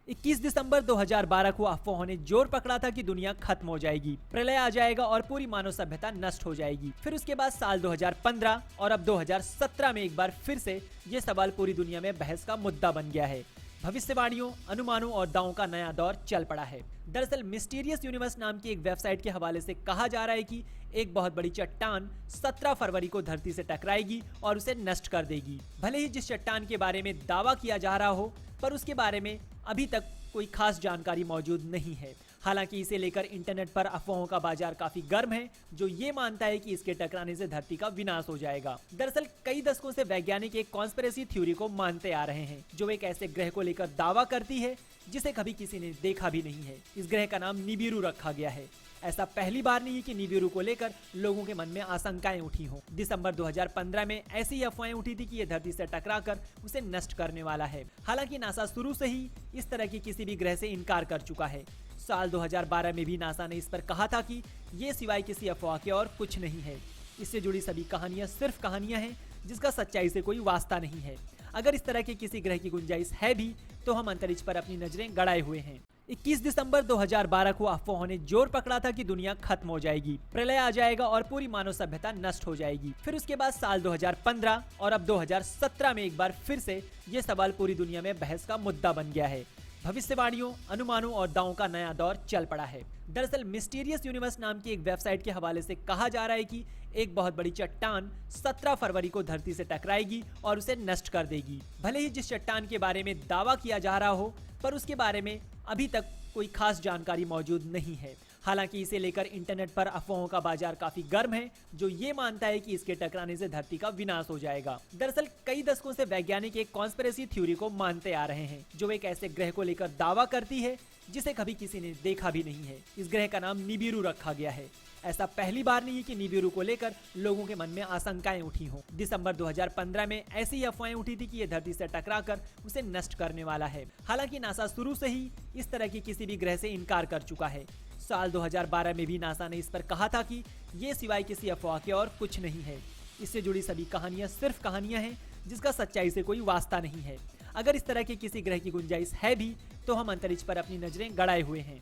21 दिसंबर 2012 को अफवाहों ने जोर पकड़ा था कि दुनिया खत्म हो जाएगी, प्रलय आ जाएगा और पूरी मानव सभ्यता नष्ट हो जाएगी। फिर उसके बाद साल 2015 और अब 2017 में एक बार फिर से ये सवाल पूरी दुनिया में बहस का मुद्दा बन गया है। भविष्यवाणियों, अनुमानों और दावों का नया दौर चल पड़ा है। दरअसल मिस्टीरियस यूनिवर्स नाम की एक वेबसाइट के हवाले से कहा जा रहा है कि एक बहुत बड़ी चट्टान 17 फरवरी को धरती से टकराएगी और उसे नष्ट कर देगी। भले ही जिस चट्टान के बारे में दावा किया जा रहा हो, पर उसके बारे में अभी तक कोई खास जानकारी मौजूद नहीं है। हालांकि इसे लेकर इंटरनेट पर अफवाहों का बाजार काफी गर्म है, जो ये मानता है कि इसके टकराने से धरती का विनाश हो जाएगा। दरअसल कई दशकों से वैज्ञानिक एक कॉन्स्पिरेसी थ्योरी को मानते आ रहे हैं, जो एक ऐसे ग्रह को लेकर दावा करती है जिसे कभी किसी ने देखा भी नहीं है। इस ग्रह का नाम निबिरू रखा गया है। ऐसा पहली बार नहीं है कि निबिरू को लेकर लोगों के मन में आशंकाएं उठी हों। दिसंबर 2015 में ऐसी अफवाहें उठी थी कि यह धरती से टकराकर उसे नष्ट करने वाला है। हालांकि नासा शुरू से ही इस तरह की किसी भी ग्रह से इनकार कर चुका है। साल 2012 में भी नासा ने इस पर कहा था कि ये सिवाय किसी अफवाह के और कुछ नहीं है। इससे जुड़ी सभी कहानियां सिर्फ कहानियां हैं, जिसका सच्चाई से कोई वास्ता नहीं है। अगर इस तरह के किसी ग्रह की गुंजाइश है भी, तो हम अंतरिक्ष पर अपनी नजरें गड़ाए हुए हैं। 21 दिसंबर 2012 को अफवाहों ने जोर पकड़ा था कि दुनिया खत्म हो जाएगी, प्रलय आ जाएगा और पूरी मानव सभ्यता नष्ट हो जाएगी। फिर उसके बाद साल 2015 और अब 2017 में एक बार फिर से ये सवाल पूरी दुनिया में बहस का मुद्दा बन गया है। भविष्यवाणियों, अनुमानों और दावों का नया दौर चल पड़ा है। दरअसल मिस्टीरियस यूनिवर्स नाम की एक वेबसाइट के हवाले से कहा जा रहा है कि एक बहुत बड़ी चट्टान 17 फरवरी को धरती से टकराएगी और उसे नष्ट कर देगी। भले ही जिस चट्टान के बारे में दावा किया जा रहा हो, पर उसके बारे में अभी तक कोई खास जानकारी मौजूद नहीं है। हालांकि इसे लेकर इंटरनेट पर अफवाहों का बाजार काफी गर्म है, जो ये मानता है कि इसके टकराने से धरती का विनाश हो जाएगा। दरअसल कई दशकों से वैज्ञानिक एक कॉन्स्पिरेसी थ्योरी को मानते आ रहे हैं, जो एक ऐसे ग्रह को लेकर दावा करती है जिसे कभी किसी ने देखा भी नहीं है। इस ग्रह का नाम निबिरू रखा गया है। ऐसा पहली बार नहीं है कि निबिरू को लेकर लोगों के मन में आशंकाएं उठी हों। दिसंबर 2015 में ऐसी अफवाहें उठी थी कि यह धरती से टकराकर उसे नष्ट करने वाला है। हालांकि नासा शुरू से ही इस तरह की किसी भी ग्रह से इनकार कर चुका है। साल 2012 में भी नासा ने इस पर कहा था कि ये सिवाय किसी अफवाह के और कुछ नहीं है। इससे जुड़ी सभी कहानियां सिर्फ कहानियां हैं, जिसका सच्चाई से कोई वास्ता नहीं है। अगर इस तरह के किसी ग्रह की गुंजाइश है भी, तो हम अंतरिक्ष पर अपनी नजरें गड़ाए हुए हैं।